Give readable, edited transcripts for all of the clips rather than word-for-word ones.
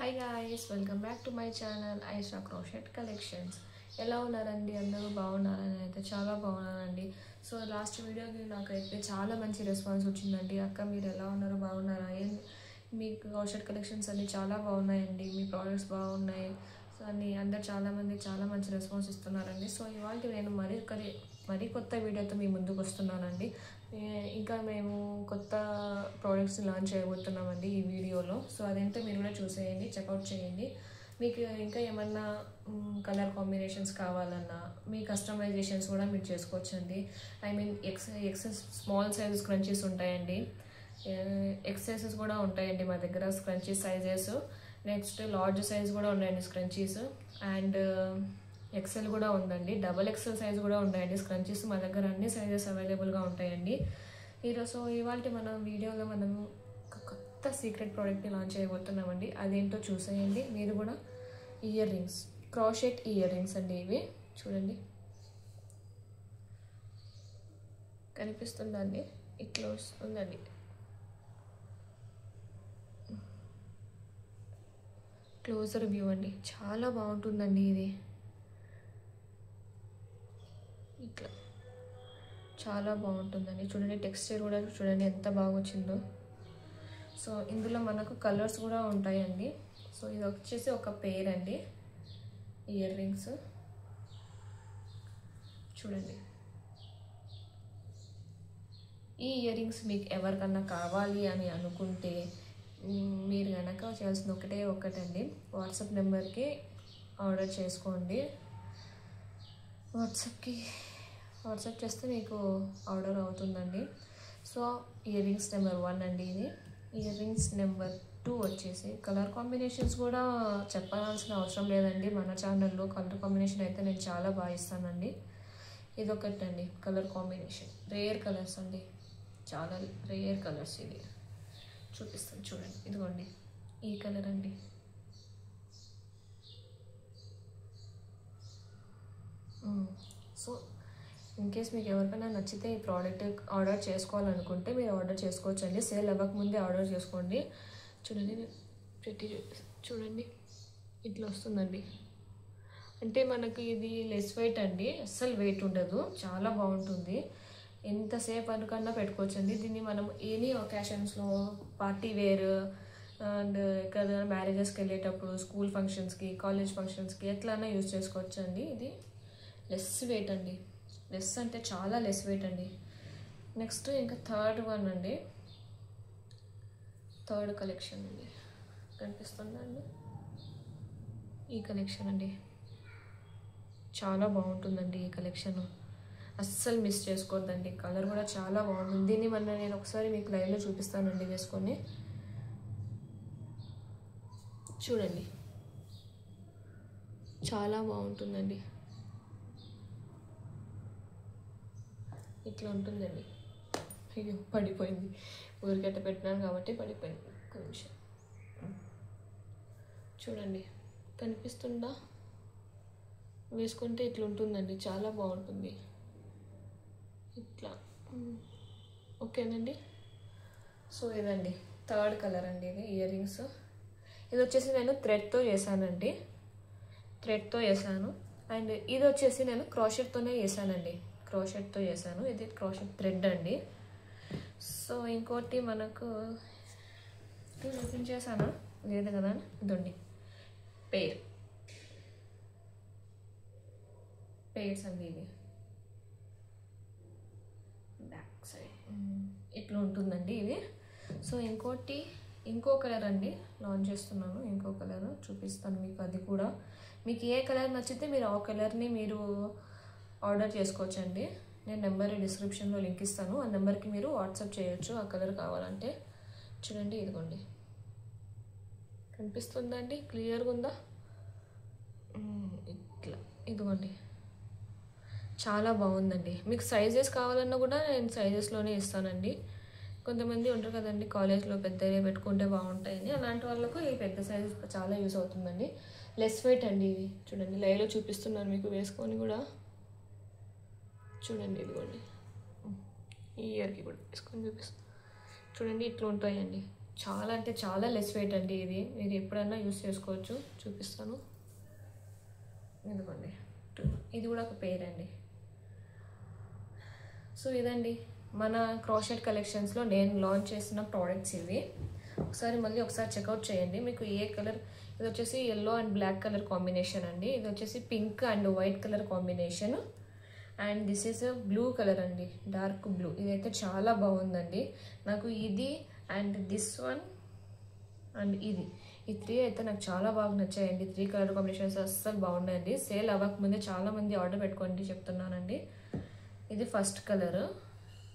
Hi guys, welcome back to my channel Aisha Crochet Collections. ఎలా ఉన్నారండి అందరూ బాగున్నారని అయితే చాలా బాగున్నానండి. సో లాస్ట్ వీడియోకి నాకైతే చాలా మంచి రెస్పాన్స్ వచ్చిందండి. అక్క మీరు ఎలా ఉన్నారు, బాగున్నారా, మీ క్రోషెట్ కలెక్షన్స్ అన్నీ చాలా బాగున్నాయండి, మీ ప్రోడక్ట్స్ బాగున్నాయి సో అని అందరు చాలామంది చాలా మంచి రెస్పాన్స్ ఇస్తున్నారండి. సో ఇవాళ నేను మరీ కొత్త వీడియోతో మీ ముందుకు వస్తున్నానండి. ఇంకా మేము కొత్త ప్రోడక్ట్స్ లాంచ్ చేయబోతున్నామండి ఈ వీడియోలో. సో అదేంటో మీరు కూడా చూసేయండి, చెక్అవుట్ చేయండి. మీకు ఇంకా ఏమన్నా కలర్ కాంబినేషన్స్ కావాలన్నా మీ కస్టమైజేషన్స్ కూడా మీరు చేసుకోవచ్చండి. I mean excess small size scrunchies ఉంటాయండి, ఎక్సెసెస్ కూడా ఉంటాయండి మా దగ్గర. Scrunchie sizes next large size కూడా ఉన్నాయండి స్క్రంచీస్, అండ్ ఎక్సెల్ కూడా ఉందండి, డబల్ ఎక్సెల్ సైజ్ కూడా ఉన్నాయండి స్క్రంచీస్. మా దగ్గర అన్ని సైజెస్ అవైలబుల్గా ఉంటాయండి. ఈరోజు ఇవాళ మనం వీడియోలో మనము కొత్త సీక్రెట్ ప్రోడక్ట్ని లాంచ్ చేయబోతున్నామండి. అదేంటో చూసేయండి మీరు కూడా. Ear rings, crochet ear rings అండి ఇవి. చూడండి కనిపిస్తుందండి, ఇట్లా వస్తుందండి. క్లోజర్ వ్యూ అండి, చాలా బాగుంటుందండి ఇది. ఇట్లా చాలా బాగుంటుందండి. చూడండి టెక్స్చర్ కూడా చూడండి ఎంత బాగా వచ్చిందో. సో ఇందులో మనకు కలర్స్ కూడా ఉంటాయండి. సో ఇది వచ్చేసి ఒక పేర్ అండి ఇయర్ రింగ్స్. చూడండి ఈ ఇయర్ రింగ్స్ మీకు ఎవరికన్నా కావాలి అని అనుకుంటే మీరు కనుక చేయాల్సింది ఒకటండి, వాట్సాప్ నెంబర్కి ఆర్డర్ చేసుకోండి. వాట్సాప్ చేస్తే మీకు ఆర్డర్ అవుతుందండి. సో ఇయర్ రింగ్స్ నెంబర్ 1 అండి ఇది. ఇయర్ రింగ్స్ నెంబర్ 2 వచ్చేసి కలర్ కాంబినేషన్స్ కూడా చెప్పాల్సిన అవసరం లేదండి. మన ఛానల్లో కలర్ కాంబినేషన్ అయితే నేను చాలా బాగా ఇస్తానండి. ఇదొకటండి కలర్ కాంబినేషన్, రేర్ కలర్స్ అండి, చాలా రేర్ కలర్స్. ఇది చూపిస్తాను చూడండి, ఇదిగోండి ఈ కలర్ అండి. సో ఇన్ కేస్ మీకు ఎవరికైనా నచ్చితే ఈ ప్రోడక్ట్ ఆర్డర్ చేసుకోవాలనుకుంటే మీరు ఆర్డర్ చేసుకోవచ్చండి. సేల్ అవ్వకముందే ఆర్డర్ చేసుకోండి. చూడండి చూడండి ఇట్లా వస్తుందండి. అంటే మనకి ఇది లెస్ వెయిట్ అండి, అస్సలు వెయిట్ ఉండదు, చాలా బాగుంటుంది. ఎంతసేపు అనుకన్నా పెట్టుకోవచ్చండి దీన్ని. మనం ఎనీ ఒకేషన్స్లో పార్టీ వేర్ అండ్ ఎక్కడైనా మ్యారేజెస్కి వెళ్ళేటప్పుడు, స్కూల్ ఫంక్షన్స్కి, కాలేజ్ ఫంక్షన్స్కి ఎట్లన్నా యూజ్ చేసుకోవచ్చండి. ఇది లెస్ వెయిట్ అండి, లెస్ అంటే చాలా లెస్ వెయిట్ అండి. నెక్స్ట్ ఇంకా థర్డ్ వన్ అండి, థర్డ్ కలెక్షన్ అండి, కనిపిస్తుందండి ఈ కలెక్షన్ అండి. చాలా బాగుంటుందండి ఈ కలెక్షన్, అస్సలు మిస్ చేసుకోవద్దండి. కలర్ కూడా చాలా బాగుంటుంది. దీన్ని నేను ఒకసారి మీకు లైవ్లో చూపిస్తానండి వేసుకొని. చూడండి చాలా బాగుంటుందండి, ఇట్లా ఉంటుందండి. అయ్యో పడిపోయింది, ఊరికట్ట పెట్టినాను కాబట్టి పడిపోయింది. ఒక నిమిషం చూడండి కనిపిస్తుందా, వేసుకుంటే ఇట్లా ఉంటుందండి, చాలా బాగుంటుంది ఇట్లా. ఓకేనండి. సో ఇదండి థర్డ్ కలర్ అండి, ఇది ఇయర్ రింగ్స్. ఇది వచ్చేసి నేను థ్రెడ్తో చేశానండి, థ్రెడ్తో చేశాను. అండ్ ఇది వచ్చేసి నేను క్రోషెట్తోనే చేశానండి, క్రోషెట్తో చేశాను. ఇది క్రోషెట్ థ్రెడ్ అండి. సో ఇంకోటి మనకు చూపించేసాను లేదు కదా, ఇదండి పేర్స్ అండి. ఇది బ్యాక్ సైడ్ ఇట్లా ఉంటుందండి ఇది. సో ఇంకో కలర్ అండి లాంచ్ చేస్తున్నాను, ఇంకో కలర్ చూపిస్తాను మీకు. అది కూడా మీకు ఏ కలర్ నచ్చితే మీరు ఆ కలర్ని మీరు ఆర్డర్ చేసుకోవచ్చండి. నేను నెంబర్ డిస్క్రిప్షన్లో లింక్ ఇస్తాను, ఆ నెంబర్కి మీరు వాట్సాప్ చేయొచ్చు ఆ కలర్ కావాలంటే. చూడండి ఇదిగోండి కనిపిస్తుందండి, క్లియర్గా ఉందా, ఇట్లా ఇదిగోండి చాలా బాగుందండి. మీకు సైజెస్ కావాలన్నా కూడా నేను సైజెస్లోనే ఇస్తానండి. కొంతమంది ఉంటారు కదండి కాలేజ్లో పెద్దగా పెట్టుకుంటే బాగుంటాయని, అలాంటి వాళ్ళకు ఈ పెద్ద సైజ్ చాలా యూస్ అవుతుందండి. లెస్ వెయిట్ అండి ఇది. చూడండి లైవ్లో చూపిస్తున్నాను మీకు వేసుకొని కూడా. చూడండి ఇదిగోండి ఈ ఇయర్కి కూడా వేసుకొని చూపిస్తాను. చూడండి ఇట్లా ఉంటాయండి, చాలా అంటే చాలా లెస్ వెయిట్ అండి. ఇది మీరు ఎప్పుడైనా యూస్ చేసుకోవచ్చు. చూపిస్తాను, ఎందుకండి ఇది కూడా ఒక పేర్ అండి. సో ఇదండి మన క్రోషెట్ కలెక్షన్స్లో నేను లాంచ్ చేసిన ప్రోడక్ట్స్ ఇవి. ఒకసారి చెక్అవుట్ చేయండి. మీకు ఏ కలర్, ఇది వచ్చేసి yellow and black colour combination అండి. ఇది వచ్చేసి pink and white colour combination. And this is blue colour అండి, డార్క్ బ్లూ. ఇదైతే చాలా బాగుందండి నాకు. ఇది అండ్ దిస్ వన్ అండ్ ఇది, ఈ 3 అయితే నాకు చాలా బాగా నచ్చాయండి. 3 కలర్ కాంబినేషన్స్ అస్సలు బాగున్నాయండి. సేల్ అవ్వకముందే చాలామంది ఆర్డర్ పెట్టుకోండి చెప్తున్నానండి. ఇది ఫస్ట్ కలర్,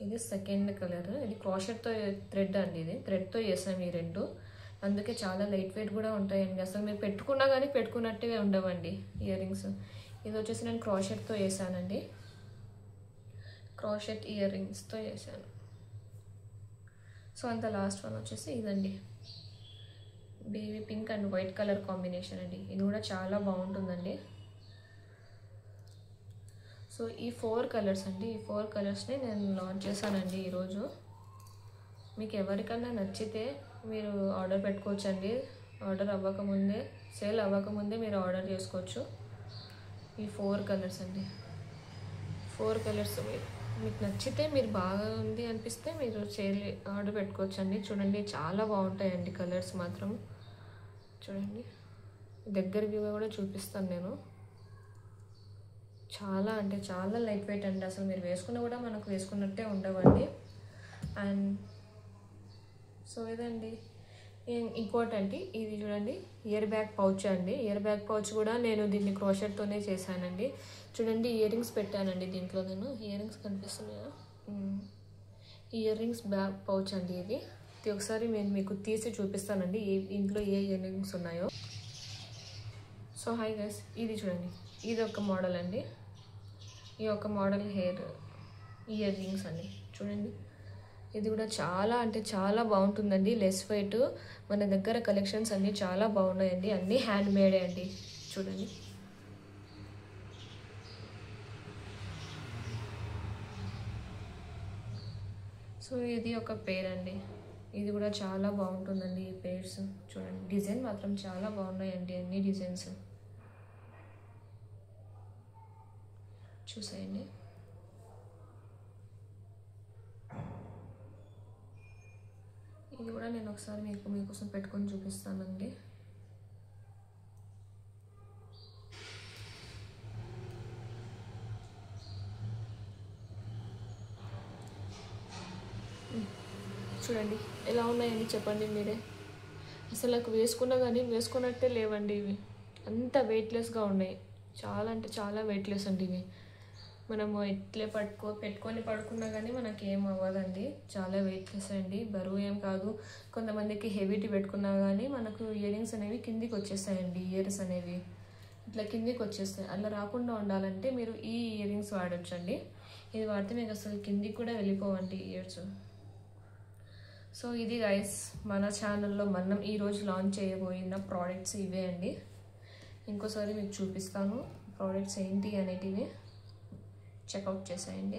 ఇది సెకండ్ కలర్. ఇది క్రోషెట్తో థ్రెడ్ అండి, ఇది థ్రెడ్తో చేసాం ఈ 2. అందుకే చాలా లైట్ వెయిట్ కూడా ఉంటాయండి. అసలు మీరు పెట్టుకున్నా కానీ పెట్టుకున్నట్టుగా ఉండవండి ఇయర్ రింగ్స్. ఇది వచ్చేసి నేను క్రోషెట్తో వేసానండి, క్రోషెట్ ఇయర్ రింగ్స్తో వేసాను. సో అంత లాస్ట్ వన్ వచ్చేసి ఇదండి, baby pink and white colour combination అండి. ఇది కూడా చాలా బాగుంటుందండి. సో ఈ 4 కలర్స్ అండి, ఈ 4 కలర్స్ని నేను లాంచ్ చేశానండి ఈరోజు. మీకు ఎవరికైనా నచ్చితే మీరు ఆర్డర్ పెట్టుకోవచ్చండి. ఆర్డర్ అవ్వకముందే, సేల్ అవ్వకముందే మీరు ఆర్డర్ చేసుకోవచ్చు. ఈ 4 కలర్స్ అండి, 4 కలర్స్ మీకు నచ్చితే, మీరు బాగా ఉంది అనిపిస్తే మీరు సేల్ ఆర్డర్ పెట్టుకోవచ్చండి. చూడండి చాలా బాగుంటాయండి కలర్స్ మాత్రం. చూడండి దగ్గర వ్యూ కూడా చూపిస్తాను నేను. చాలా అంటే చాలా లైట్ వెయిట్ అండి. అసలు మీరు వేసుకున్న కూడా మనకు వేసుకున్నట్టే ఉండవండి. అండ్ సో ఇదండి. ఇంకోటండి, ఇది చూడండి ఇయర్ బ్యాగ్ పౌచ్ అండి. ఇయర్ బ్యాగ్ పౌచ్ కూడా నేను దీన్ని క్రోషెట్తోనే చేశానండి. చూడండి ఇయర్ రింగ్స్ పెట్టానండి దీంట్లో. నేను ఇయర్ రింగ్స్ కనిపిస్తున్నాయా, ఇయర్ రింగ్స్ బ్యాగ్ పౌచ్ అండి ఇది. ఒకసారి నేను మీకు తీసి చూపిస్తానండి ఇంట్లో ఏ ఇయర్ రింగ్స్ ఉన్నాయో. సో హై గైస్, ఇది చూడండి, ఇది ఒక మోడల్ అండి. ఈ ఒక మోడల్ హెయిర్ ఇయర్ రింగ్స్ అండి. చూడండి ఇది కూడా చాలా అంటే చాలా బాగుంటుందండి. Less weight. మన దగ్గర కలెక్షన్స్ అన్నీ చాలా బాగున్నాయండి. అన్నీ హ్యాండ్ మేడే అండి. చూడండి సో ఇది ఒక పేర్ అండి. ఇది కూడా చాలా బాగుంటుందండి ఈ పేర్స్. చూడండి డిజైన్ మాత్రం చాలా బాగున్నాయండి, అన్ని డిజైన్స్ చూసేయండి. ఇది కూడా నేను ఒకసారి మీకోసం పెట్టుకొని చూపిస్తానండి. చూడండి ఎలా ఉన్నాయండి చెప్పండి మీరే. అసలు నాకు వేసుకున్నా కానీ వేసుకున్నట్టే లేవండి ఇవి. అంత వెయిట్లెస్గా ఉన్నాయి. చాలా అంటే చాలా వెయిట్లెస్ అండి ఇవి. మనము ఇట్లే పెట్టుకొని పడుకున్నా కానీ మనకి ఏం అవ్వదండి. చాలా వెయిట్లెస్ అండి, బరువు ఏం కాదు. కొంతమందికి హెవీటీ పెట్టుకున్నా కానీ మనకు ఇయర్ రింగ్స్ అనేవి కిందికి వచ్చేస్తాయండి. ఇయర్స్ అనేవి ఇట్లా కిందికి వచ్చేస్తాయి. అలా రాకుండా ఉండాలంటే మీరు ఈ ఇయర్ రింగ్స్ వాడచ్చండి. ఇది వాడితే మీకు అసలు కిందికి కూడా వెళ్ళిపోవండి ఇయర్స్. సో ఇది గైస్ మన ఛానల్లో మనం ఈరోజు లాంచ్ చేయబోయిన ప్రోడక్ట్స్ ఇవే అండి. ఇంకోసారి మీకు చూపిస్తాను ప్రోడక్ట్స్ ఏంటి అనేటివి. చెక్అవుట్ చేసేయండి.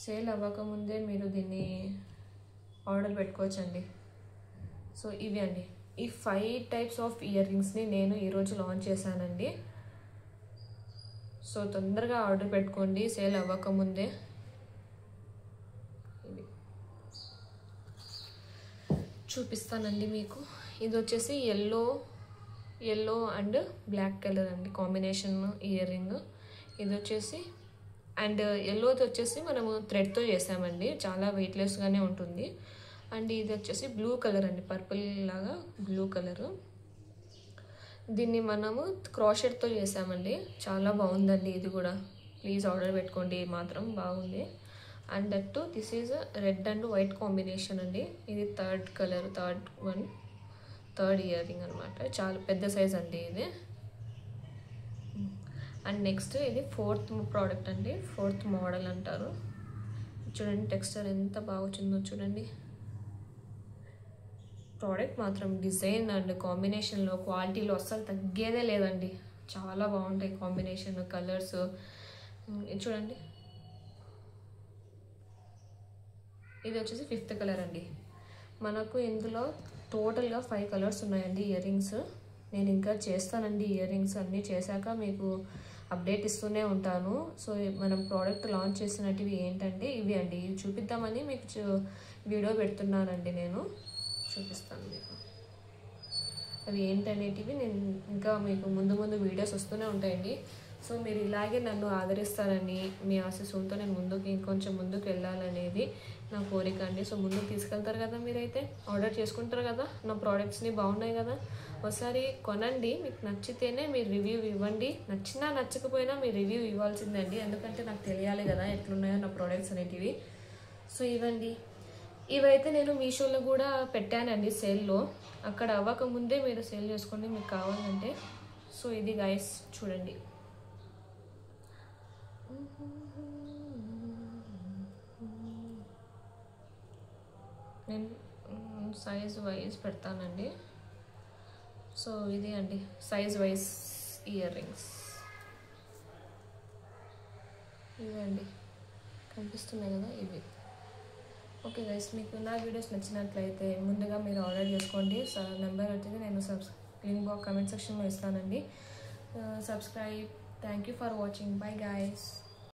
సేల్ అవ్వకముందే మీరు దీన్ని ఆర్డర్ పెట్టుకోవచ్చండి. సో ఇవి అండి, ఈ 5 టైప్స్ ఆఫ్ ఇయర్ రింగ్స్ని నేను ఈరోజు లాంచ్ చేశానండి. సో తొందరగా ఆర్డర్ పెట్టుకోండి సేల్ అవ్వకముందే. ఇది చూపిస్తానండి మీకు. ఇది వచ్చేసి ఎల్లో అండ్ బ్లాక్ కలర్ అండి కాంబినేషన్ ఇయర్ రింగ్. ఇది వచ్చేసి అండ్ ఎల్లోది వచ్చేసి మనము థ్రెడ్తో చేసామండి. చాలా వెయిట్లెస్గానే ఉంటుంది. అండ్ ఇది వచ్చేసి బ్లూ కలర్ అండి, పర్పుల్ లాగా బ్లూ కలరు. దీన్ని మనము క్రోషెట్తో చేసామండి. చాలా బాగుందండి ఇది కూడా. ప్లీజ్ ఆర్డర్ పెట్టుకోండి, మాత్రం బాగుంది. And that this is red and white combination అండి. ఇది థర్డ్ ఇయర్ రింగ్ అనమాట. చాలా పెద్ద సైజ్ అండి ఇది. అండ్ నెక్స్ట్ ఇది 4th ప్రోడక్ట్ అండి, 4th మోడల్ అంటారు. చూడండి టెక్స్చర్ ఎంత బాగా వచ్చిందో చూడండి. ప్రోడక్ట్ మాత్రం డిజైన్ అండ్ కాంబినేషన్లో క్వాలిటీలో అస్సలు తగ్గేదే లేదండి. చాలా బాగుంటాయి కాంబినేషన్, కలర్స్. చూడండి ఇది వచ్చేసి 5th కలర్ అండి. మనకు ఇందులో టోటల్గా 5 కలర్స్ ఉన్నాయండి ఇయర్ రింగ్స్. నేను ఇంకా చేస్తానండి ఇయర్ రింగ్స్ అన్నీ చేశాక మీకు అప్డేట్ ఇస్తూనే ఉంటాను. సో మనం ప్రోడక్ట్ లాంచ్ చేసినటివి ఏంటంటే ఇవి అండి. ఇవి చూపిద్దామని మీకు వీడియో పెడుతున్నానండి. నేను చూపిస్తాను మీకు అవి ఏంటనేటివి. నేను ఇంకా మీకు ముందు ముందు వీడియోస్ వస్తూనే ఉంటాయండి. సో మీరు ఇలాగే నన్ను ఆదరిస్తారని మీ ఆశీస్సులతో నేను ఇంకొంచెం ముందుకు వెళ్ళాలనేది నా కోరిక అండి. సో ముందుకు తీసుకెళ్తారు కదా, మీరైతే ఆర్డర్ చేసుకుంటారు కదా, నా ప్రోడక్ట్స్ని బాగున్నాయి కదా, ఒకసారి కొనండి. మీకు నచ్చితేనే మీరు రివ్యూ ఇవ్వండి. నచ్చినా నచ్చకపోయినా మీరు రివ్యూ ఇవ్వాల్సిందండి. ఎందుకంటే నాకు తెలియాలి కదా ఎట్లున్నాయో నా ప్రోడక్ట్స్ అనేటివి. సో ఇవ్వండి. ఇవైతే నేను మీషోలో కూడా పెట్టానండి సేల్లో. అక్కడ అవ్వకముందే మీరు సేల్ చేసుకోండి మీకు కావాలంటే. సో ఇది గైస్ చూడండి. నేను సైజ్ వైజ్ పెడతానండి. సో ఇది అండి సైజ్ వైజ్ ఇయర్ రింగ్స్ ఇవండి, కనిపిస్తున్నాయి కదా ఇవి. ఓకే గైస్, మీకు నా వీడియోస్ నచ్చినట్లయితే ముందుగా మీరు ఆర్డర్ చేసుకోండి. నెంబర్ వచ్చేది నేను లింక్ బాక్స్ కామెంట్ సెక్షన్లో ఇస్తానండి. Subscribe. Thank you for watching. Bye guys.